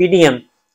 PDM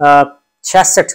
66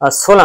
16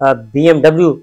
BMW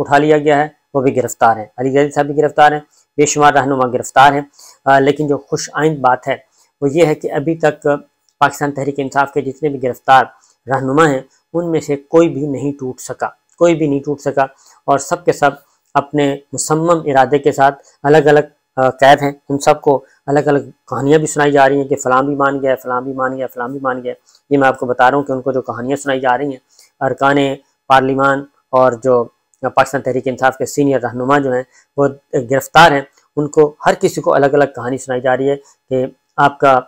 اٹھا لیا گیا ہے وہ بھی گرفتار ہیں، علی زیدی صاحب بھی گرفتار ہیں، بے شمار رہنما گرفتار ہیں۔ لیکن جو خوش آئند بات ہے وہ یہ ہے کہ ابھی تک پاکستان تحریک انصاف کے جتنے بھی گرفتار رہنما ہیں ان میں سے کوئی بھی نہیں ٹوٹ سکا، اور سب کے سب اپنے مصمم ارادے کے ساتھ الگ الگ قید ہیں۔ ان سب کو الگ الگ کہانیاں بھی سنائی جا رہی ہیں کہ فلاں بھی مان گیا، فلاں بھی مان گیا، فلاں بھی مان گیا۔ یہ میں آپ کو بتا رہا ہوں کہ ان کو جو کہانیاں سنائی جا رہی ہیں، ارکان پارلیمان اور جو پاکستان تحریک انصاف کے سینئر رہنما جو ہیں وہ گرفتار ہیں، ان کو ہر کسی کو الگ الگ کہانی سنائی جا رہی ہے کہ آپ کا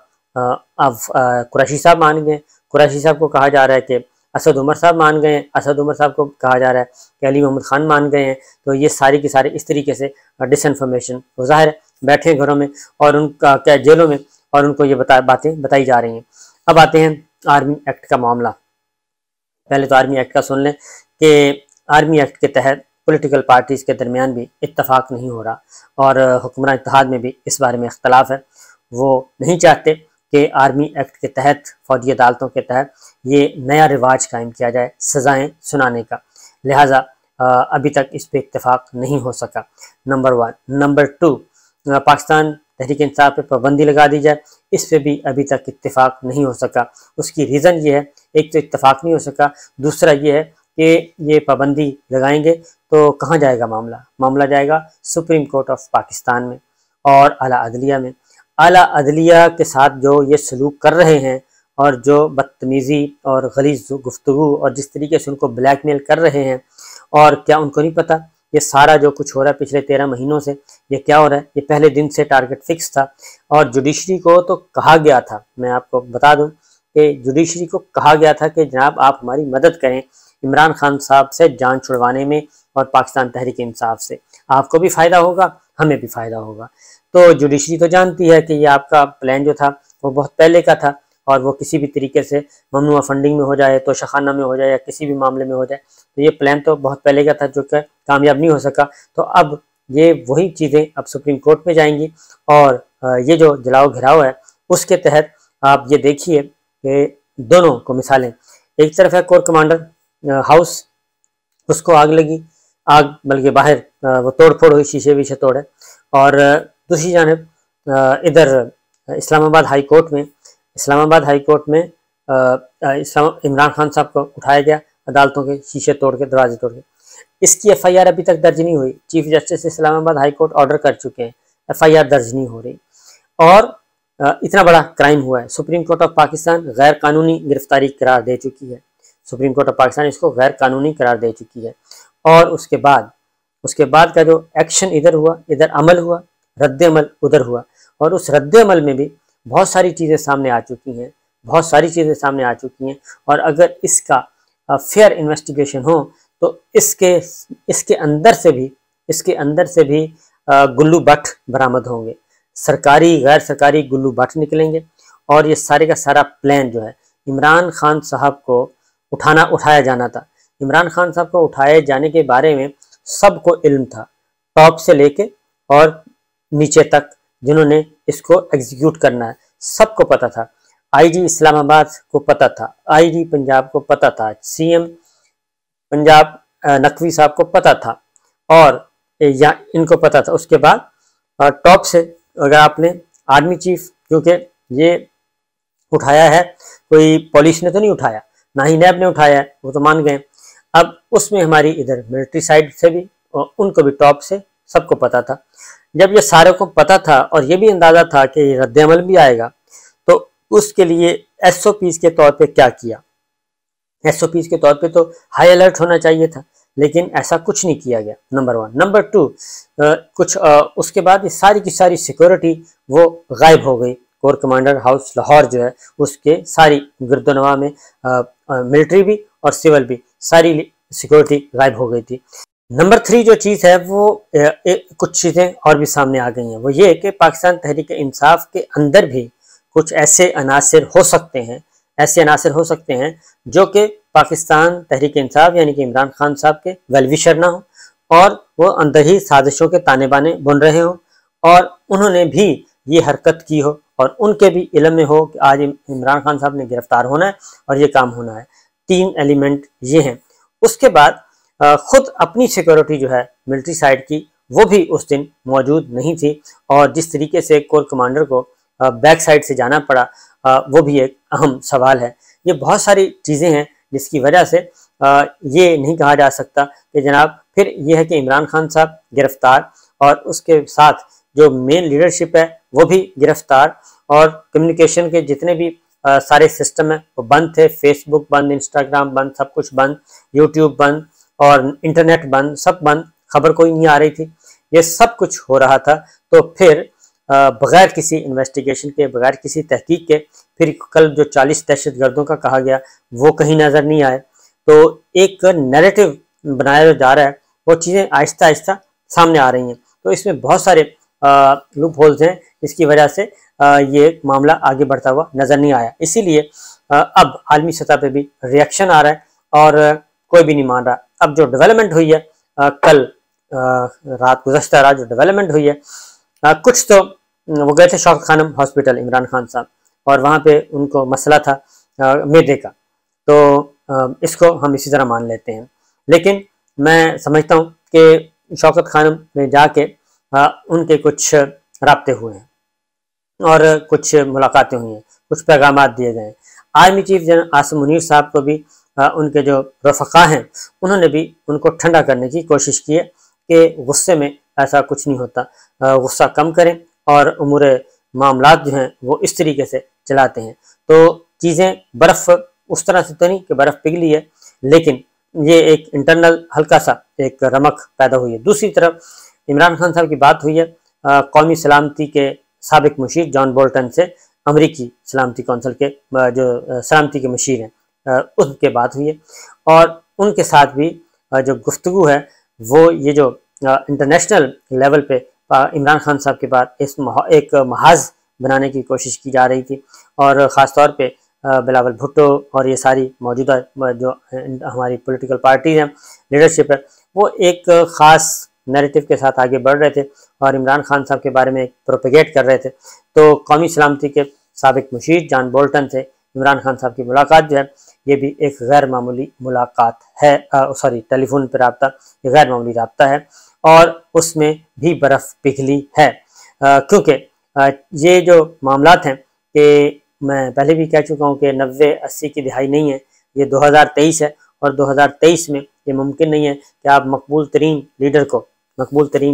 قریشی صاحب مان گئے، قریشی صاحب کو کہا جا رہا ہے کہ اسد عمر صاحب مان گئے ہیں، اسد عمر صاحب کو کہا جا رہا ہے کہ علی محمد خان مان گئے ہیں۔ تو یہ ساری کی سارے اس طریقے سے ڈس انفارمیشن وہ ظاہر ہے بیٹھے ہیں گھروں میں اور ان کا کیا جیلوں میں، اور ان کو یہ باتیں بتائی جا رہی ہیں۔ اب آتے ہیں آرمی ایکٹ کا معاملہ۔ پہلے تو آرمی ایکٹ کا سن لیں کہ آرمی ایکٹ کے تحت پولیٹیکل پارٹیز کے درمیان بھی اتفاق نہیں ہو رہا، اور حکمران اتحاد میں بھی اس بارے میں اختلاف ہے۔ وہ نہیں چاہتے کہ آرمی ایکٹ کے تحت، فوجی عدالتوں کے تحت یہ نیا رواج قائم کیا جائے سزائیں سنانے کا، لہٰذا ابھی تک اس پہ اتفاق نہیں ہو سکا، نمبر 1۔ نمبر 2، پاکستان تحریک انصاف پہ پابندی لگا دی جائے، اس پہ بھی ابھی تک اتفاق نہیں ہو سکا۔ اس کی ریزن یہ ہے، ایک تو اتفاق نہیں ہو سکا، دوسرا یہ ہے کہ یہ پابندی لگائیں گے تو کہاں جائے گا معاملہ جائے گا سپریم کورٹ آف پاکستان میں اور اعلیٰ عدلیہ میں۔ اعلیٰ عدلیہ کے ساتھ جو یہ سلوک کر رہے ہیں اور جو بدتمیزی اور غلیظ گفتگو اور جس طریقے سے ان کو بلیک میل کر رہے ہیں، اور کیا ان کو نہیں پتہ یہ سارا جو کچھ ہو رہا ہے پچھلے 13 مہینوں سے یہ کیا ہو رہا ہے؟ یہ پہلے دن سے ٹارگٹ فکس تھا، اور جوڈیشری کو تو کہا گیا تھا، میں آپ کو بتا دوں کہ جوڈیشری کو کہا گیا تھا کہ جناب آپ ہماری مدد کریں عمران خان صاحب سے جان چھڑوانے میں اور پاکستان تحریک انصاف سے، آپ کو بھی فائدہ ہوگا ہمیں بھی فائدہ ہوگا۔ تو جوڈیشری تو جانتی ہے کہ یہ آپ کا پلان جو تھا وہ بہت پہلے کا تھا، اور وہ کسی بھی طریقے سے ممنوعہ فنڈنگ میں ہو جائے، توشہ خانہ میں ہو جائے، یا کسی بھی معاملے میں ہو جائے، تو یہ پلان تو بہت پہلے کا تھا جو کہ کامیاب نہیں ہو سکا۔ تو اب یہ وہی چیزیں اب سپریم کورٹ میں جائیں گی، اور یہ جو جلاؤ گھراؤ ہے اس کے تحت آپ یہ دیکھیے کہ دونوں کو مثالیں، ایک طرف ہے کور کمانڈر ہاؤس، اس کو آگ لگی، بلکہ باہر وہ توڑ پھوڑ ہوئی، شیشے ویشے توڑے، اور دوسری جانب ادھر اسلام آباد ہائی کورٹ میں عمران خان صاحب کو اٹھایا گیا عدالتوں کے شیشے توڑ کے، دروازے توڑ کے۔ اس کی ایف آئی آر ابھی تک درج نہیں ہوئی، چیف جسٹس اسلام آباد ہائی کورٹ آرڈر کر چکے ہیں، ایف آئی آر درج نہیں ہو رہی، اور اتنا بڑا کرائم ہوا ہے۔ سپریم کورٹ آف پاکستان غیر قانونی گرفتاری قرار دے چکی ہے، سپریم کورٹ آف پاکستان اس کو غیر قانونی قرار دے چکی ہے، اور اس کے بعد کا جو ایکشن ادھر ہوا، ادھر عمل ہوا، رد عمل ادھر ہوا، اور اس رد عمل میں بھی بہت ساری چیزیں سامنے آ چکی ہیں، اور اگر اس کا فیئر انویسٹیگیشن ہو تو اس کے اندر سے بھی گلو بٹ برآمد ہوں گے، سرکاری غیر سرکاری گلو بٹ نکلیں گے، اور یہ سارے کا سارا پلان جو ہے عمران خان صاحب کو اٹھایا جانا تھا۔ عمران خان صاحب کو اٹھائے جانے کے بارے میں سب کو علم تھا، ٹاپ سے لے کے اور نیچے تک جنہوں نے اس کو ایگزیکیوٹ کرنا ہے سب کو پتہ تھا۔ آئی جی اسلام آباد کو پتہ تھا، آئی جی پنجاب کو پتہ تھا، سی ایم پنجاب نقوی صاحب کو پتہ تھا، اور ان کو پتہ تھا۔ اس کے بعد ٹاپ سے اگر آپ نے آرمی چیف، کیونکہ یہ اٹھایا ہے کوئی پولیس نے تو نہیں اٹھایا، نہ ہی نیب نے اٹھایا ہے، وہ تو مان گئے۔ اب اس میں ہماری ادھر ملٹری سائڈ سے بھی ان کو بھی ٹاپ سے سب کو پتہ تھا۔ جب یہ سارے کو پتہ تھا اور یہ بھی اندازہ تھا کہ یہ رد عمل بھی آئے گا، تو اس کے لیے ایس او پیز کے طور پہ کیا کیا؟ ایس او پیز کے طور پہ تو ہائی الرٹ ہونا چاہیے تھا، لیکن ایسا کچھ نہیں کیا گیا، نمبر 1۔ نمبر 2، اس کے بعد یہ ساری کی ساری سیکورٹی وہ غائب ہو گئی۔ کور کمانڈر ہاؤس لاہور جو ہے اس کے ساری گرد و نواح میں ملٹری بھی اور سول بھی ساری سیکورٹی غائب ہو گئی تھی۔ نمبر 3 جو چیز ہے وہ کچھ چیزیں اور بھی سامنے آ گئی ہیں، وہ یہ کہ پاکستان تحریک انصاف کے اندر بھی کچھ ایسے عناصر ہو سکتے ہیں جو کہ پاکستان تحریک انصاف یعنی کہ عمران خان صاحب کے ویل وشر نہ ہوں، اور وہ اندر ہی سازشوں کے تانے بانے بن رہے ہوں، اور انہوں نے بھی یہ حرکت کی ہو اور ان کے بھی علم میں ہو کہ آج عمران خان صاحب نے گرفتار ہونا ہے اور یہ کام ہونا ہے۔ 3 ایلیمنٹ یہ ہیں۔ اس کے بعد خود اپنی سیکورٹی جو ہے ملٹری سائڈ کی وہ بھی اس دن موجود نہیں تھی، اور جس طریقے سے کور کمانڈر کو بیک سائڈ سے جانا پڑا وہ بھی ایک اہم سوال ہے۔ یہ بہت ساری چیزیں ہیں جس کی وجہ سے یہ نہیں کہا جا سکتا کہ جناب پھر یہ ہے کہ عمران خان صاحب گرفتار، اور اس کے ساتھ جو مین لیڈرشپ ہے وہ بھی گرفتار، اور کمیونیکیشن کے جتنے بھی سارے سسٹم ہیں وہ بند تھے، فیس بک بند، انسٹاگرام بند، سب کچھ بند، یوٹیوب بند اور انٹرنیٹ بند، سب بند، خبر کوئی نہیں آ رہی تھی، یہ سب کچھ ہو رہا تھا۔ تو پھر بغیر کسی انویسٹیگیشن کے، بغیر کسی تحقیق کے، پھر کل جو 40 دہشت گردوں کا کہا گیا وہ کہیں نظر نہیں آئے۔ تو ایک نیریٹو بنایا جا رہا ہے، وہ چیزیں آہستہ آہستہ سامنے آ رہی ہیں، تو اس میں بہت سارے لوپ ہولز ہیں جس کی وجہ سے یہ معاملہ آگے بڑھتا ہوا نظر نہیں آیا۔ اسی لیے اب عالمی سطح پہ بھی ریئیکشن آ رہا ہے اور کوئی بھی نہیں مان رہا۔ اب جو ڈیولپمنٹ ہوئی ہے کل گزشتہ رات جو ڈیولپمنٹ ہوئی ہے، کچھ تو وہ گئے تھے شوکت خانم ہاسپٹل عمران خان صاحب، اور وہاں پہ ان کو مسئلہ تھا معدے کا، تو اس کو ہم اسی طرح مان لیتے ہیں، لیکن میں سمجھتا ہوں کہ شوکت خانم میں جا کے ان کے کچھ رابطے ہوئے ہیں اور کچھ ملاقاتیں ہوئی ہیں، کچھ پیغامات دیے گئے ہیں۔ Army chief general Asim Munir صاحب کو بھی ان کے جو رفقا ہیں انہوں نے بھی ان کو ٹھنڈا کرنے کی کوشش کی ہے کہ غصے میں ایسا کچھ نہیں ہوتا، غصہ کم کریں، اور امور معاملات جو ہیں وہ اس طریقے سے چلاتے ہیں۔ تو چیزیں برف اس طرح سے تو نہیں کہ برف پگھلی ہے، لیکن یہ ایک انٹرنل ہلکا سا ایک رمق پیدا ہوئی ہے۔ دوسری طرف عمران خان صاحب کی بات ہوئی ہے قومی سلامتی کے سابق مشیر جان بولٹن سے، امریکی سلامتی کونسل کے جو سلامتی کے مشیر ہیں ان کے بات ہوئی ہے، اور ان کے ساتھ بھی جو گفتگو ہے وہ یہ جو انٹرنیشنل لیول پہ عمران خان صاحب کے بعد ایک محاذ بنانے کی کوشش کی جا رہی تھی، اور خاص طور پہ بلاول بھٹو اور یہ ساری موجودہ جو ہماری پولیٹیکل پارٹیز ہیں، لیڈرشپ ہے، وہ ایک خاص نیریٹو کے ساتھ آگے بڑھ رہے تھے اور عمران خان صاحب کے بارے میں پروپیگیٹ کر رہے تھے۔ تو قومی سلامتی کے سابق مشیر جان بولٹن سے عمران خان صاحب کی ملاقات جو ہے یہ بھی ایک غیر معمولی ملاقات ہے، ٹیلی فون پہ رابطہ، یہ غیر معمولی رابطہ ہے، اور اس میں بھی برف پگھلی ہے، کیونکہ یہ جو معاملات ہیں کہ میں پہلے بھی کہہ چکا ہوں کہ 90-80 کی دہائی نہیں ہے، یہ 2023 ہے، اور 2023 میں یہ ممکن نہیں ہے کہ آپ مقبول ترین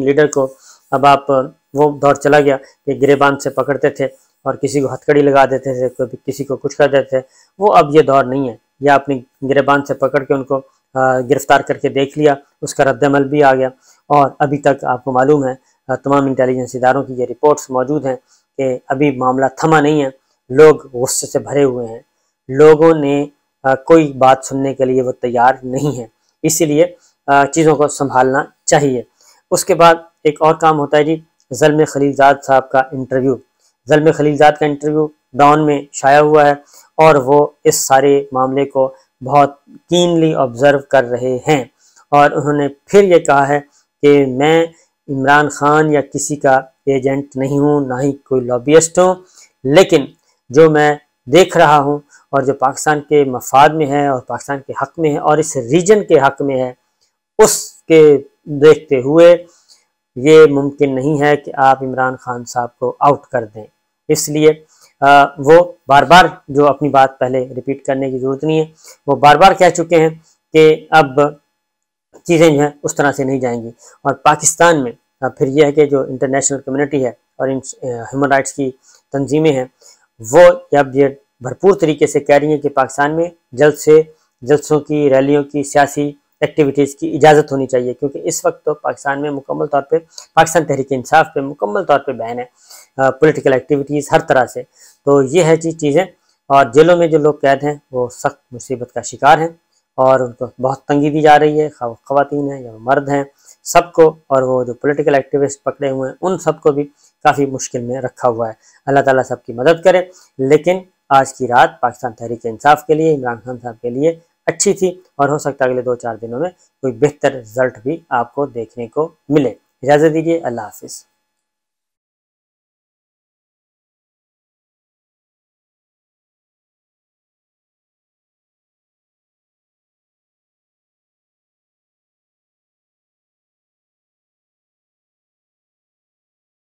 لیڈر کو اب آپ وہ دور چلا گیا کہ گریبان سے پکڑتے تھے اور کسی کو ہتھکڑی لگا دیتے تھے، کسی کو کچھ کر دیتے تھے، وہ اب یہ دور نہیں ہے۔ یا اپنی گریبان سے پکڑ کے ان کو گرفتار کر کے دیکھ لیا، اس کا رد عمل بھی آ گیا، اور ابھی تک آپ کو معلوم ہے تمام انٹیلیجنس اداروں کی یہ رپورٹس موجود ہیں کہ ابھی معاملہ تھما نہیں ہے، لوگ غصے سے بھرے ہوئے ہیں، لوگوں نے کوئی بات سننے کے لیے وہ تیار نہیں ہے، اسی لیے چیزوں کو سنبھالنا چاہیے۔ اس کے بعد ایک اور کام ہوتا ہے جی، زلمے خلیلزاد صاحب کا انٹرویو۔ زلمے خلیلزاد کا انٹرویو ڈان میں شائع ہوا ہے، اور وہ اس سارے معاملے کو بہت کینلی آبزرو کر رہے ہیں، اور انہوں نے پھر یہ کہا ہے کہ میں عمران خان یا کسی کا ایجنٹ نہیں ہوں، نہ ہی کوئی لابیسٹ ہوں، لیکن جو میں دیکھ رہا ہوں اور جو پاکستان کے مفاد میں ہے اور پاکستان کے حق میں ہے اور اس ریجن کے حق میں ہے، اس کے دیکھتے ہوئے یہ ممکن نہیں ہے کہ آپ عمران خان صاحب کو آؤٹ کر دیں۔ اس لیے وہ بار بار جو اپنی بات پہلے ریپیٹ کرنے کی ضرورت نہیں ہے، وہ بار بار کہہ چکے ہیں کہ اب چیزیں جو ہیں اس طرح سے نہیں جائیں گی، اور پاکستان میں پھر یہ ہے کہ جو انٹرنیشنل کمیونٹی ہے اور ہیومن رائٹس کی تنظیمیں ہیں وہ اب یہ بھرپور طریقے سے کہہ رہی ہیں کہ پاکستان میں جلد سے جلسوں کی، ریلیوں کی، سیاسی ایکٹیویٹیز کی اجازت ہونی چاہیے، کیونکہ اس وقت تو پاکستان میں مکمل طور پہ پاکستان تحریک انصاف پہ مکمل طور پہ بین ہے، پولیٹیکل ایکٹیویٹیز ہر طرح سے۔ تو یہ ہے چیزیں، اور جیلوں میں جو لوگ قید ہیں وہ سخت مصیبت کا شکار ہیں، اور ان کو بہت تنگی دی جا رہی ہے، خواتین ہیں یا مرد ہیں، سب کو، اور وہ جو پولیٹیکل ایکٹیوسٹ پکڑے ہوئے ہیں ان سب کو بھی کافی مشکل میں رکھا ہوا ہے۔ اللہ تعالیٰ سب کی مدد کرے، لیکن آج کی رات پاکستان تحریک انصاف کے لیے، عمران خان صاحب کے لیے اچھی تھی، اور ہو سکتا ہے اگلے 2-4 دنوں میں کوئی بہتر رزلٹ بھی آپ کو دیکھنے کو ملے۔ اجازت دیجیے، اللہ حافظ۔